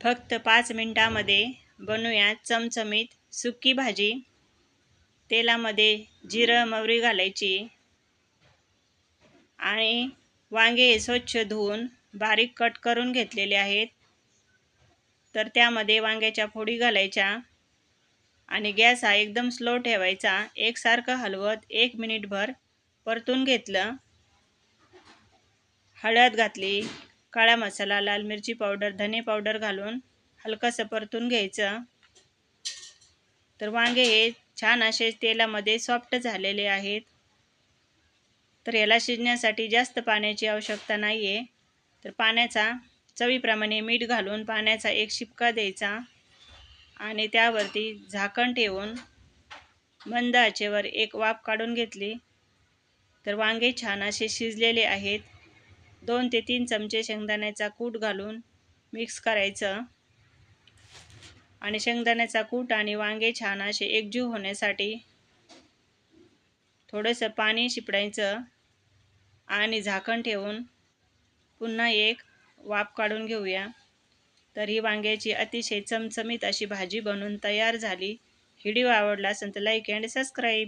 फक्त 5 मिनिटांमध्ये बनवूया चमचमीत सुकी भाजी। तेलामध्ये जिरं मोहरी घालायची आणि वांगे स्वच्छ धुवून बारीक कट करून घेतलेले आहेत। तर त्यामध्ये वांग्याच्या फोडी घालायच्या आणि गॅस हा एकदम स्लो ठेवायचा। एकसारखं हलवत 1 मिनिटभर परतून घेतलं। हळद घातली, काळा मसाला, लाल मिरची पावडर, धने पावडर घालून हलकंसं परतून घ्यायचं। तर वांगे हे छान असे तेलामध्ये सॉफ्ट झालेले आहेत। तर याला शिजण्यासाठी जास्त पाण्याची आवश्यकता नाही आहे। तर पाण्याचा चवीप्रमाणे मीठ घालून पाण्याचा एक शिपका द्यायचा आणि त्यावरती झाकण ठेवून मंद आचेवर एक वाफ काढून घेतली। तर वांगे छान असे शिजलेले आहेत। 2 ते 3 चमचे शेंगदाण्याचा कूट घालून मिक्स करायचं आणि शेंगदाण्याचा कूट आणि वांगे छान असे एकजीव होण्यासाठी थोडंसं पाणी शिपडायचं आणि झाकण ठेवून पुन्हा एक वाफ काढून घेऊया। तर ही वांग्याची अतिशय चमचमीत अशी भाजी बनून तयार झाली। व्हिडिओ आवडला असेल तर लाईक अँड सबस्क्राईब।